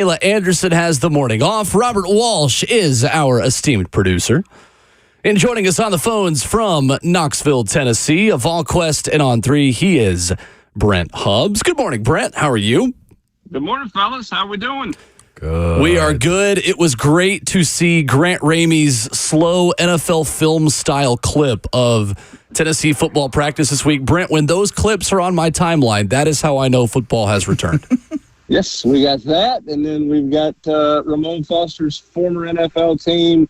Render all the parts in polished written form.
Ayla Anderson has the morning off. Robert Walsh is our esteemed producer. And joining us on the phones from Knoxville, Tennessee, of VolQuest and On 3, he is Brent Hubbs. Good morning, Brent. How are you? Good morning, fellas. How we doing? Good. We are good. It was great to see Grant Ramey's slow NFL film-style clip of Tennessee football practice this week. Brent, when those clips are on my timeline, that is how I know football has returned. Yes, we got that, and then we've got Ramon Foster's former NFL team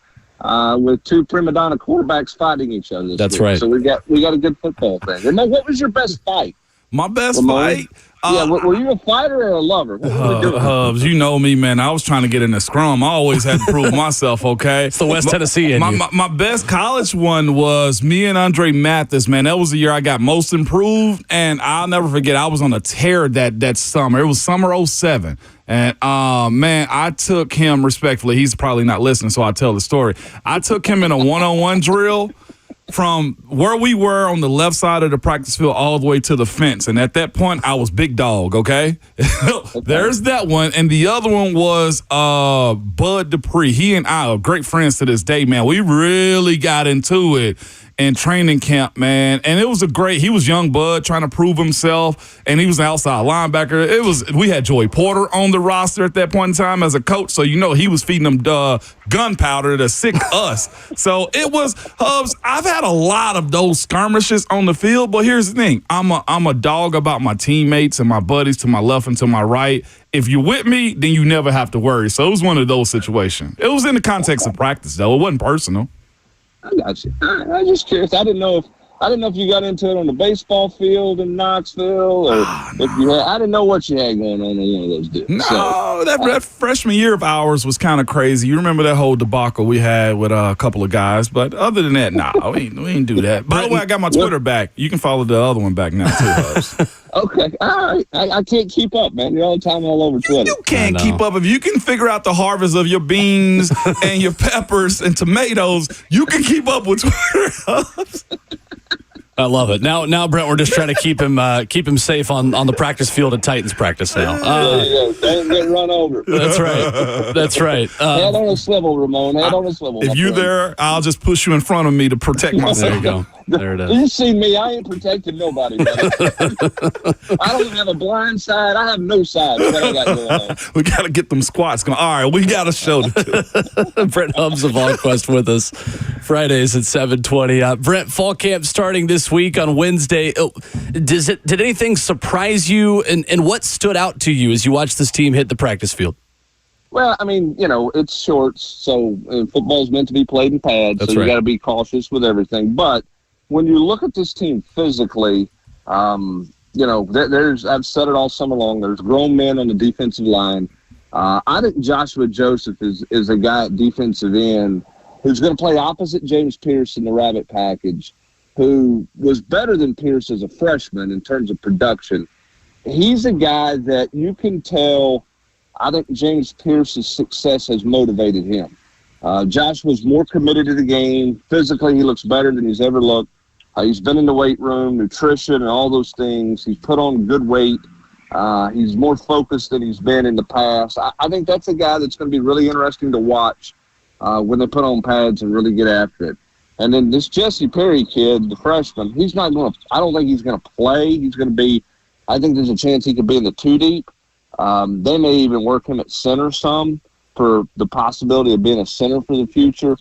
with two prima donna quarterbacks fighting each other. That's week. right. So we got a good football thing. Ramon, what was your best fight? My best Ramon? fight? Were you a fighter or a lover? What were we doing? Hubbs, you know me, man. I was trying to get in the scrum. I always had to prove myself, okay? It's the West Tennessee in you. My best college one was me and Andre Mathis, man. That was the year I got most improved, and I'll never forget, I was on a tear that summer. It was summer 07. And, man, I took him respectfully. He's probably not listening, so I'll tell the story. I took him in a one-on-one drill from where we were on the left side of the practice field all the way to the fence. And at that point, I was big dog, okay? There's that one. And the other one was Bud Dupree. He and I are great friends to this day, man. We really got into it in training camp, man. And it was he was young Bud trying to prove himself, and he was an outside linebacker. We had Joey Porter on the roster at that point in time as a coach, so he was feeding them gunpowder to sick us. So it was, Hubbs, I've had a lot of those skirmishes on the field, but here's the thing. I'm a dog about my teammates and my buddies to my left and to my right. If you're with me, then you never have to worry. So it was one of those situations. It was in the context of practice, though. It wasn't personal. I got you. I'm just curious. I didn't know if you got into it on the baseball field in Knoxville, or if you had. I didn't know what you had going on in one of those deals. No, that freshman year of ours was kind of crazy. You remember that whole debacle we had with a couple of guys, but other than that, we ain't do that. By the way, I got my Twitter back. You can follow the other one back now too, Hubbs. Okay, all right. I can't keep up, man. You're all the time all over Twitter. You can't keep up. If you can figure out the harvest of your beans and your peppers and tomatoes, you can keep up with Twitter, Hubbs. I love it. Now, Brent, we're just trying to keep him safe on the practice field at Titans practice now. There you go. Don't get run over. That's right. Head on a swivel, Ramon. Head on a swivel. If you're there, I'll just push you in front of me to protect myself. There you go. There it is. You see me, I ain't protecting nobody, buddy. I don't have a blind side. I have no side. What I got going on. We got to get them squats going. All right, we got a show to do. Brent Hubbs of VolQuest with us Fridays at 7:20. Brent, fall camp starting this week on Wednesday. Did anything surprise you, and what stood out to you as you watched this team hit the practice field? Well, I mean, it's shorts, so football's meant to be played in pads, That's so you right. got to be cautious with everything. But when you look at this team physically, there's I've said it all summer long. There's grown men on the defensive line. I think Joshua Joseph is a guy at defensive end who's going to play opposite James Pierce in the Rabbit package, who was better than Pierce as a freshman in terms of production. He's a guy that you can tell. I think James Pierce's success has motivated him. Josh was more committed to the game. Physically, he looks better than he's ever looked. He's been in the weight room, nutrition, and all those things. He's put on good weight. He's more focused than he's been in the past. I think that's a guy that's going to be really interesting to watch when they put on pads and really get after it. And then this Jesse Perry kid, the freshman, he's not going to – I don't think he's going to play. He's going to be – I think there's a chance he could be in the two deep. They may even work him at center some for the possibility of being a center for the future.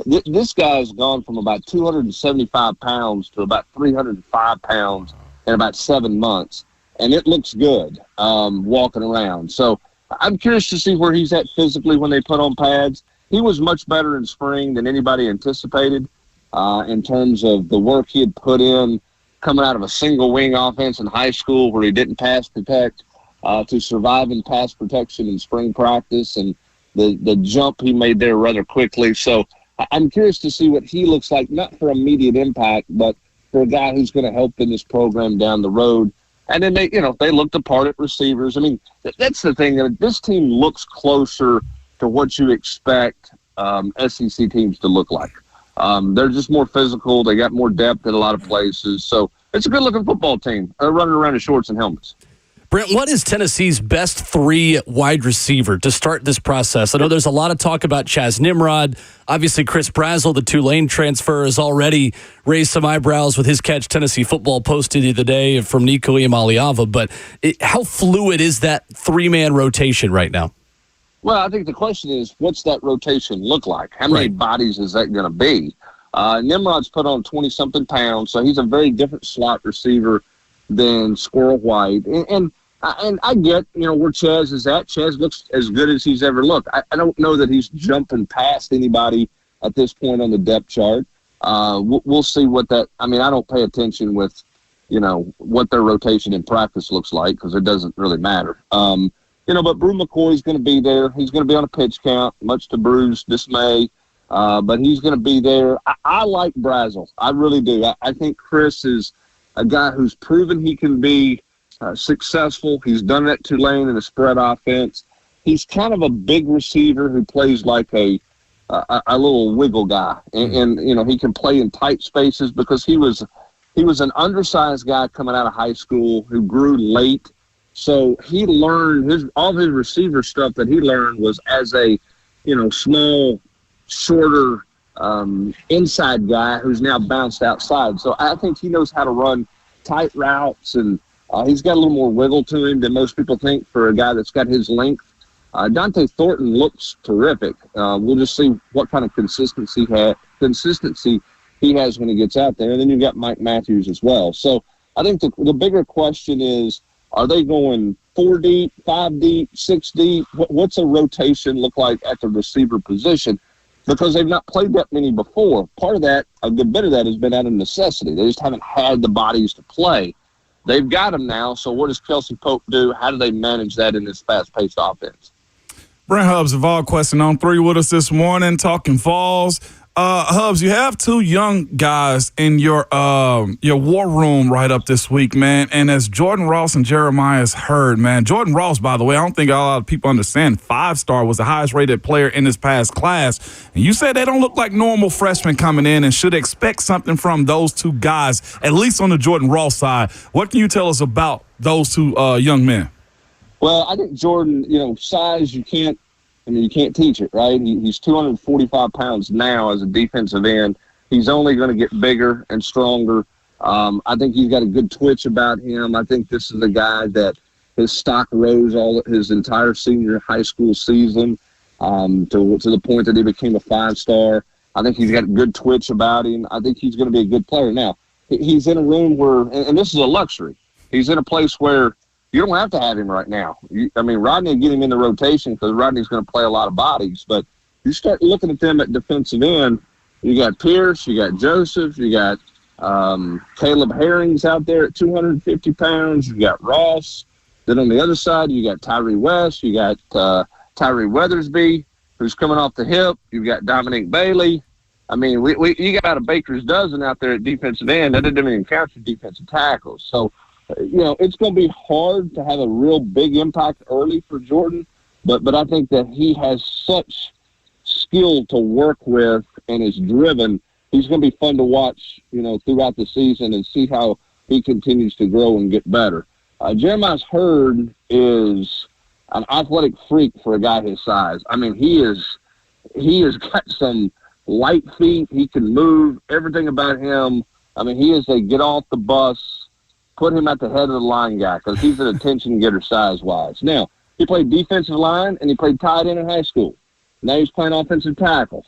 This guy's gone from about 275 pounds to about 305 pounds in about 7 months, and it looks good walking around. So I'm curious to see where he's at physically when they put on pads. He was much better in spring than anybody anticipated in terms of the work he had put in coming out of a single wing offense in high school where he didn't pass protect to survive in pass protection in spring practice, and the jump he made there rather quickly. So I'm curious to see what he looks like, not for immediate impact, but for a guy who's going to help in this program down the road. And then they looked apart at receivers. I mean, that's the thing. This team looks closer to what you expect SEC teams to look like. They're just more physical. They got more depth in a lot of places. So it's a good-looking football team running around in shorts and helmets. Brent, what is Tennessee's best 3 wide receiver to start this process? I know there's a lot of talk about Chaz Nimrod. Obviously, Chris Brazzell, the Tulane transfer, has already raised some eyebrows with his catch Tennessee football posted the other day from Nico Iamaleava. But how fluid is that 3-man rotation right now? Well, I think the question is, what's that rotation look like? How many bodies is that going to be? Nimrod's put on 20-something pounds, so he's a very different slot receiver than Squirrel White. And I get, where Chaz is at. Chaz looks as good as he's ever looked. I don't know that he's jumping past anybody at this point on the depth chart. We'll see what that – I mean, I don't pay attention with, what their rotation in practice looks like because it doesn't really matter. But Brew McCoy's going to be there. He's going to be on a pitch count, much to Brew's dismay. But he's going to be there. I like Brazzell. I really do. I think Chris is a guy who's proven he can be successful. He's done it at Tulane in a spread offense. He's kind of a big receiver who plays like a little wiggle guy, and he can play in tight spaces because he was an undersized guy coming out of high school who grew late. So he learned all his receiver stuff that he learned was as a small, shorter inside guy who's now bounced outside. So I think he knows how to run tight routes and. He's got a little more wiggle to him than most people think for a guy that's got his length. Dante Thornton looks terrific. We'll just see what kind of consistency he has when he gets out there. And then you've got Mike Matthews as well. So I think the bigger question is, are they going 4 deep, 5 deep, 6 deep? What's a rotation look like at the receiver position? Because they've not played that many before. Part of that, a good bit of that has been out of necessity. They just haven't had the bodies to play. They've got him now, so what does Kelsey Pope do? How do they manage that in this fast-paced offense? Brent Hubbs of VolQuest on 3 with us this morning, talking Vols. Hubbs, you have 2 young guys in your war room right up this week, man. And as Jordan Ross and Jeremiah's heard, man, Jordan Ross, by the way, I don't think a lot of people understand, 5-star was the highest rated player in this past class. And you said they don't look like normal freshmen coming in and should expect something from those 2 guys, at least on the Jordan Ross side. What can you tell us about those 2 young men? Well, I think Jordan, size, you can't teach it, right? He's 245 pounds now as a defensive end. He's only going to get bigger and stronger. I think he's got a good twitch about him. I think this is a guy that his stock rose his entire senior high school season to the point that he became a 5-star. I think he's got a good twitch about him. I think he's going to be a good player. Now, he's in a room where, and this is a luxury, he's in a place where you don't have to have him right now. Rodney will get him in the rotation because Rodney's going to play a lot of bodies. But you start looking at them at defensive end, you got Pierce, you got Joseph, you got Caleb Herring's out there at 250 pounds, you got Ross. Then on the other side, you got Tyree West, you got Tyree Weathersby, who's coming off the hip. You've got Dominique Bailey. You got a baker's dozen out there at defensive end. That didn't even count your defensive tackles. So, it's going to be hard to have a real big impact early for Jordan, but I think that he has such skill to work with and is driven. He's going to be fun to watch, throughout the season and see how he continues to grow and get better. Jeremiah Hurd is an athletic freak for a guy his size. He has got some light feet. He can move. Everything about him. He is a get off the bus, put him at the head of the line guy because he's an attention getter size-wise. Now, he played defensive line and he played tight end in high school. Now he's playing offensive tackle.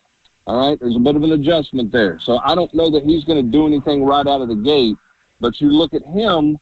All right, there's a bit of an adjustment there. So I don't know that he's going to do anything right out of the gate, but you look at him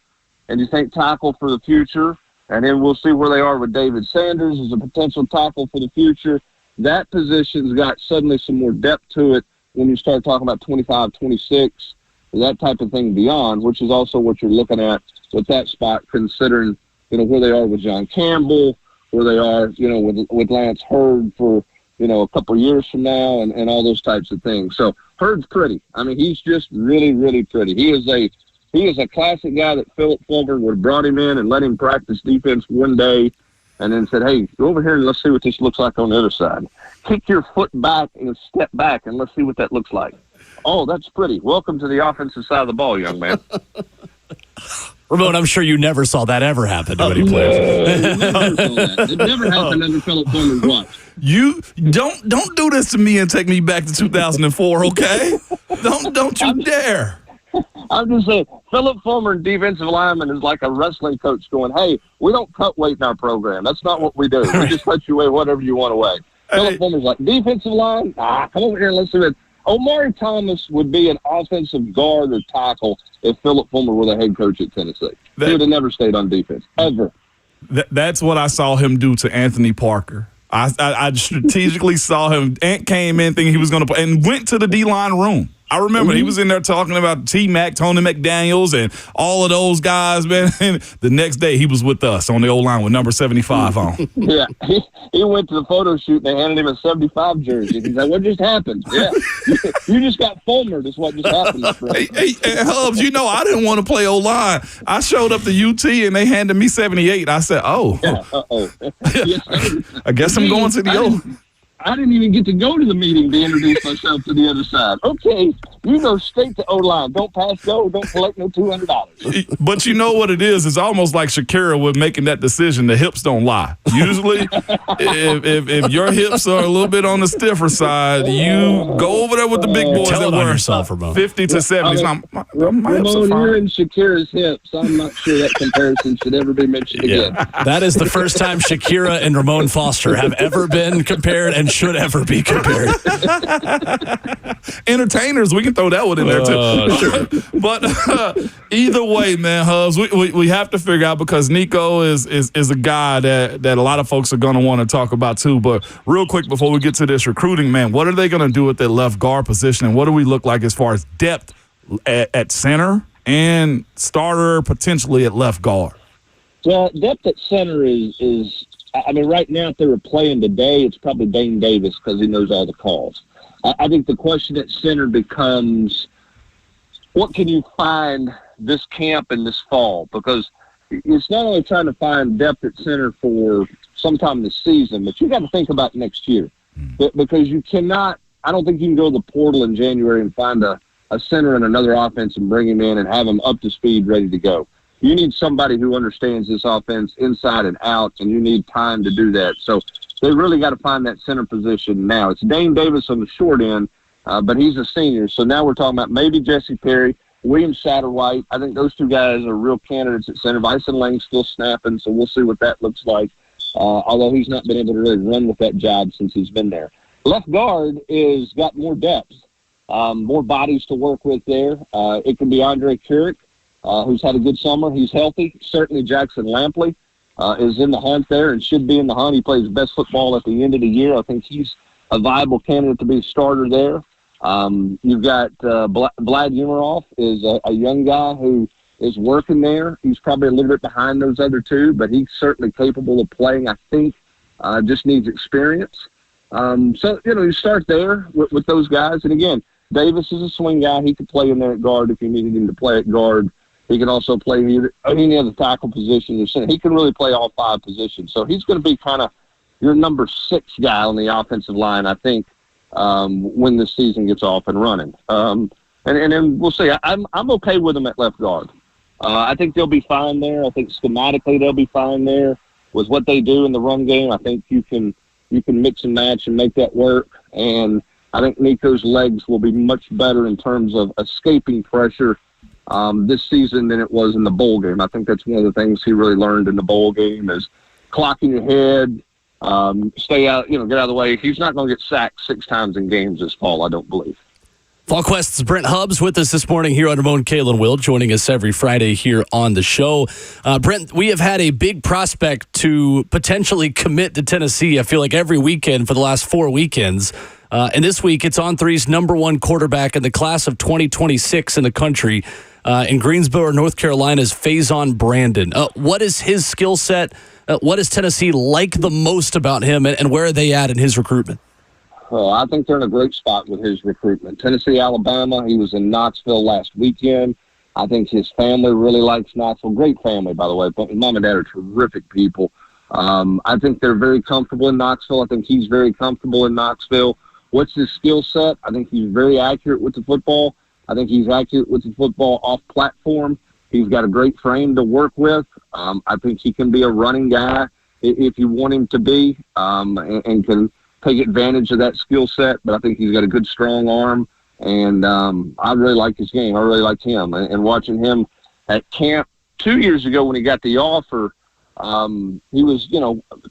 and you think tackle for the future, and then we'll see where they are with David Sanders as a potential tackle for the future. That position's got suddenly some more depth to it when you start talking about 25, 26, that type of thing beyond, which is also what you're looking at with that spot, considering, where they are with John Campbell, where they are, with Lance Hurd for, a couple of years from now and all those types of things. So Hurd's pretty. He's just really, really pretty. He is a classic guy that Philip Fulmer would have brought him in and let him practice defense one day and then said, hey, go over here and let's see what this looks like on the other side. Kick your foot back and step back and let's see what that looks like. Oh, that's pretty. Welcome to the offensive side of the ball, young man. Ramon, I'm sure you never saw that ever happen when he played. It never happened under Philip Fulmer's watch. You don't do this to me and take me back to 2004, okay? Don't you dare. I'm just saying, Philip Fulmer, defensive lineman, is like a wrestling coach going, hey, we don't cut weight in our program. That's not what we do. We just let you weigh whatever you want to weigh. Philip Fulmer's like, defensive line? Come over here and let's do it. Omari Thomas would be an offensive guard or tackle if Philip Fulmer were the head coach at Tennessee. He would have never stayed on defense, ever. That's what I saw him do to Anthony Parker. I strategically saw him. Ant came in thinking he was going to play and went to the D-line room. I remember he was in there talking about T-Mac, Tony McDaniels, and all of those guys, man. And the next day, he was with us on the O-line with number 75 on. Yeah, he went to the photo shoot, and they handed him a 75 jersey. He's like, what just happened? Yeah, you just got Fulmer. That's what just happened. Hey, Hubbs, you know I didn't want to play O-line. I showed up to UT, and they handed me 78. I said, oh. Yeah, I guess I'm going to the O. I didn't even get to go to the meeting to introduce myself to the other side. Okay, you go straight to O-line. Don't pass go. Don't collect no $200. But you know what it is? It's almost like Shakira with making that decision. The hips don't lie. Usually, if your hips are a little bit on the stiffer side, you go over there with the big boys that were yourself, Ramon. 50 to 70. My hips are Ramon, fine. you're in Shakira's hips. I'm not sure that comparison should ever be mentioned again. That is the first time Shakira and Ramon Foster have ever been compared and should ever be compared. Entertainers, we can throw that one in there too. Sure. But either way, man, Hubs, we have to figure out, because Nico is a guy that a lot of folks are going to want to talk about too. But real quick before we get to this recruiting, man, what are they going to do with their left guard position, and what do we look like as far as depth at center and starter potentially at left guard? Well, depth at center is I mean, right now, if they were playing today, it's probably Dane Davis because he knows all the calls. I think the question at center becomes, what can you find this camp and this fall? Because it's not only trying to find depth at center for sometime this season, but you got to think about next year. Because you cannot, I don't think you can go to the portal in January and find a center in another offense and bring him in and have him up to speed, ready to go. You need somebody who understands this offense inside and out, and you need time to do that. So they really got to find that center position now. It's Dane Davis on the short end, but he's a senior. So now we're talking about maybe Jesse Perry, William Satterwhite. I think those two guys are real candidates at center. Bison Lang's still snapping, so we'll see what that looks like, although he's not been able to really run with that job since he's been there. Left guard is got more depth, more bodies to work with there. It can be Andre Kuric, who's had a good summer. He's healthy. Certainly Jackson Lampley is in the hunt there and should be in the hunt. He plays best football at the end of the year. I think he's a viable candidate to be a starter there. You've got Vlad Umarov is a young guy who is working there. He's probably a little bit behind those other two, but he's certainly capable of playing, I think. Just needs experience. So, you start there with those guys. And, again, Davis is a swing guy. He could play in there at guard if you needed him to play at guard. He can also play any other tackle position. He can really play all five positions. So he's going to be kind of your number 6 guy on the offensive line, I think, when this season gets off and running. And then we'll see. I'm okay with him at left guard. I think they'll be fine there. I think schematically they'll be fine there with what they do in the run game. I think you can mix and match and make that work. And I think Nico's legs will be much better in terms of escaping pressure this season than it was in the bowl game. I think that's one of the things he really learned in the bowl game is clocking your head, stay out, get out of the way. He's not going to get sacked 6 times in games this fall, I don't believe. VolQuest's Brent Hubbs with us this morning here on Ramon, Will, joining us every Friday here on the show. Brent, we have had a big prospect to potentially commit to Tennessee, I feel like every weekend for the last 4 weekends. And this week, it's On3's number 1 quarterback in the class of 2026 in the country. In Greensboro, North Carolina's Faison Brandon. What is his skill set? What does Tennessee like the most about him, and where are they at in his recruitment? Oh, I think they're in a great spot with his recruitment. Tennessee, Alabama, he was in Knoxville last weekend. I think his family really likes Knoxville. Great family, by the way. Mom and dad are terrific people. I think they're very comfortable in Knoxville. I think he's very comfortable in Knoxville. What's his skill set? I think he's very accurate with the football. I think he's accurate with the football off platform. He's got a great frame to work with. I think he can be a running guy if you want him to be, and can take advantage of that skill set. But I think he's got a good, strong arm, and I really like his game. I really liked him. And watching him at camp 2 years ago when he got the offer, he was,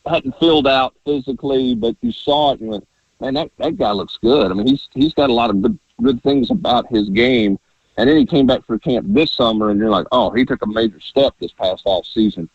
hadn't filled out physically, but you saw it and went, man, that guy looks good. I mean, he's got a lot of good things about his game. And then he came back for camp this summer, and you're like, oh, he took a major step this past off season,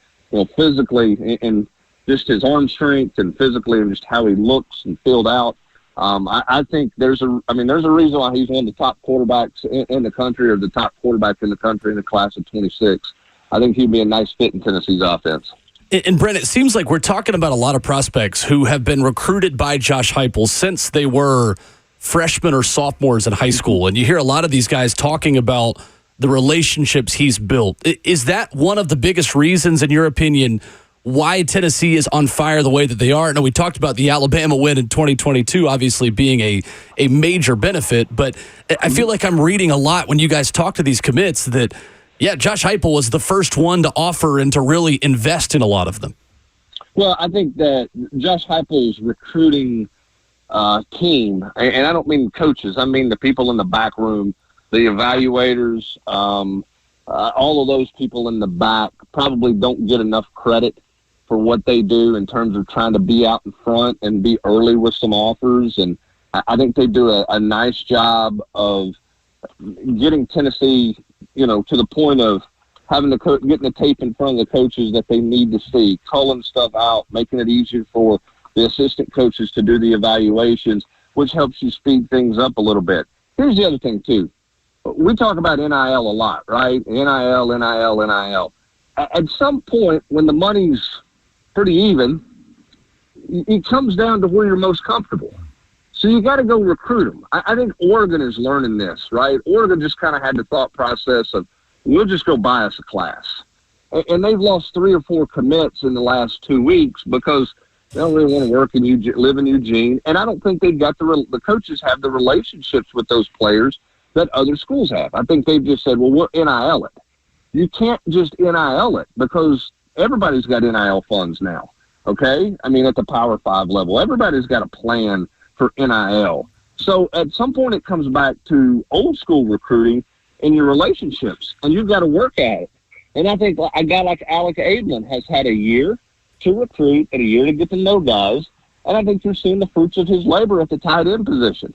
physically and just his arm strength and physically and just how he looks and filled out. I think there's a reason why he's one of the top quarterbacks in the country, or the top quarterback in the country in the class of 26. I think he'd be a nice fit in Tennessee's offense. And Brent, it seems like we're talking about a lot of prospects who have been recruited by Josh Heupel since they were freshmen or sophomores in high school. And you hear a lot of these guys talking about the relationships he's built. Is that one of the biggest reasons, in your opinion, why Tennessee is on fire the way that they are? I know we talked about the Alabama win in 2022 obviously being a major benefit, but I feel like I'm reading a lot when you guys talk to these commits that, yeah, Josh Heupel was the first one to offer and to really invest in a lot of them. Well, I think that Josh Heupel's recruiting team, and I don't mean coaches, I mean the people in the back room, the evaluators, all of those people in the back probably don't get enough credit for what they do in terms of trying to be out in front and be early with some offers. And I think they do a nice job of getting Tennessee, to the point of having getting the tape in front of the coaches that they need to see, culling stuff out, making it easier for the assistant coaches to do the evaluations, which helps you speed things up a little bit. Here's the other thing, too. We talk about NIL a lot, right? NIL. At some point, when the money's pretty even, it comes down to where you're most comfortable. So you got to go recruit them. I think Oregon is learning this, right? Oregon just kind of had the thought process of, we'll just go buy us a class. And they've lost 3 or 4 commits in the last 2 weeks because they don't really want to work in live in Eugene. And I don't think they've got the coaches have the relationships with those players that other schools have. I think they've just said, well, we'll NIL it. You can't just NIL it because everybody's got NIL funds now, okay? I mean, at the Power 5 level, everybody's got a plan for NIL. So at some point it comes back to old school recruiting and your relationships, and you've got to work at it. And I think a guy like Alec Ablin has had a year to recruit and a year to get to know guys, and I think you're seeing the fruits of his labor at the tight end position.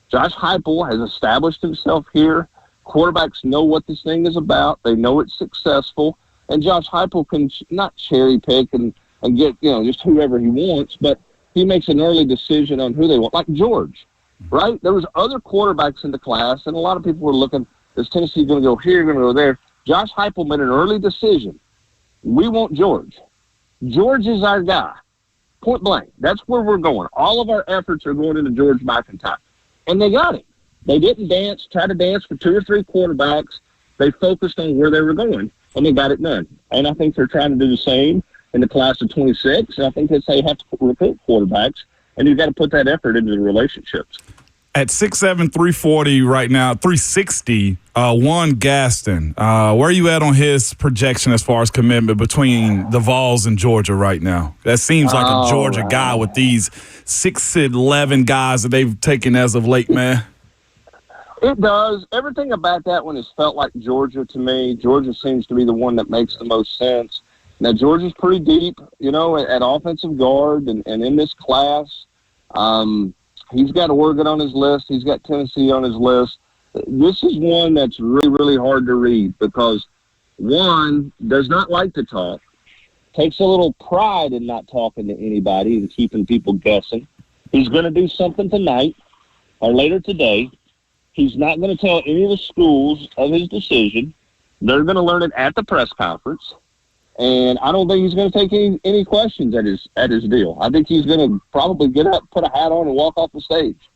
Josh Heupel has established himself here. Quarterbacks know what this thing is about. They know it's successful. And Josh Heupel can not cherry pick and get, just whoever he wants, but he makes an early decision on who they want. Like George, right? There was other quarterbacks in the class, and a lot of people were looking, is Tennessee going to go here, going to go there? Josh Heupel made an early decision. We want George. George is our guy. Point blank. That's where we're going. All of our efforts are going into George McIntyre. And they got him. They didn't try to dance for 2 or 3 quarterbacks. They focused on where they were going, and they got it done. And I think they're trying to do the same in the class of 26. And I think they have to recruit quarterbacks, and you've got to put that effort into the relationships. At 6'7", 340 right now, 360, Juan Gaston. Where are you at on his projection as far as commitment between the Vols and Georgia right now? That seems like a Georgia guy with these 6'11" guys that they've taken as of late, man. It does. Everything about that one has felt like Georgia to me. Georgia seems to be the one that makes the most sense. Now, Georgia's pretty deep, at offensive guard and in this class. He's got Oregon on his list. He's got Tennessee on his list. This is one that's really, really hard to read because, one, does not like to talk, takes a little pride in not talking to anybody and keeping people guessing. He's going to do something tonight or later today. He's not going to tell any of the schools of his decision. They're going to learn it at the press conference. And I don't think he's going to take any questions at his deal. I think he's going to probably get up, put a hat on, and walk off the stage.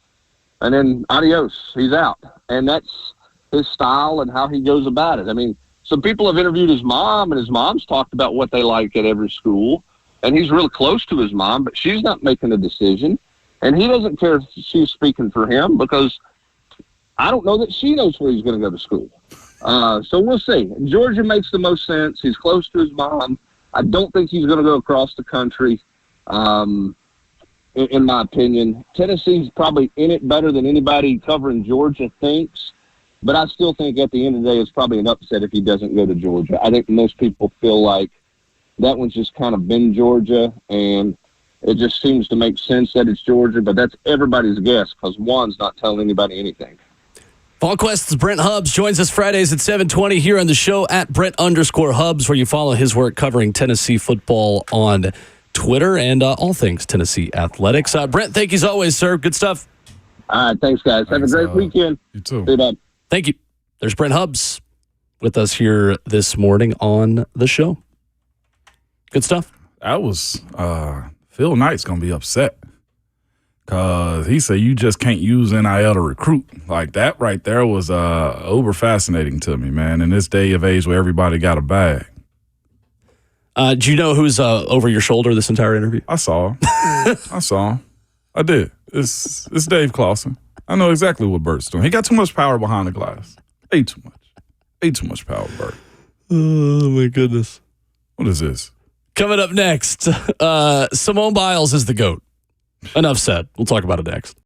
And then adios, he's out. And that's his style and how he goes about it. I mean, some people have interviewed his mom, and his mom's talked about what they like at every school. And he's real close to his mom, but she's not making a decision. And he doesn't care if she's speaking for him because I don't know that she knows where he's going to go to school. So we'll see. Georgia makes the most sense. He's close to his mom. I don't think he's going to go across the country, in my opinion. Tennessee's probably in it better than anybody covering Georgia thinks, but I still think at the end of the day it's probably an upset if he doesn't go to Georgia. I think most people feel like that one's just kind of been Georgia, and it just seems to make sense that it's Georgia, but that's everybody's guess because Juan's not telling anybody anything. VolQuest's Brent Hubbs joins us Fridays at 7:20 here on the show at Brent_Hubbs, where you follow his work covering Tennessee football on Twitter and all things Tennessee athletics. Brent, thank you as always, sir. Good stuff. All right, thanks, guys. Have a great weekend. You too. See you, bud. Thank you. There's Brent Hubbs with us here this morning on the show. Good stuff. That was Phil Knight's going to be upset because he said you just can't use NIL to recruit. Like that right there was uber fascinating to me, man, in this day of age where everybody got a bag. Do you know who's over your shoulder this entire interview? I saw him. I did. It's Dave Clawson. I know exactly what Bert's doing. He got too much power behind the glass. Way too much power, Bert. Oh, my goodness. What is this? Coming up next, Simone Biles is the GOAT. Enough said. We'll talk about it next.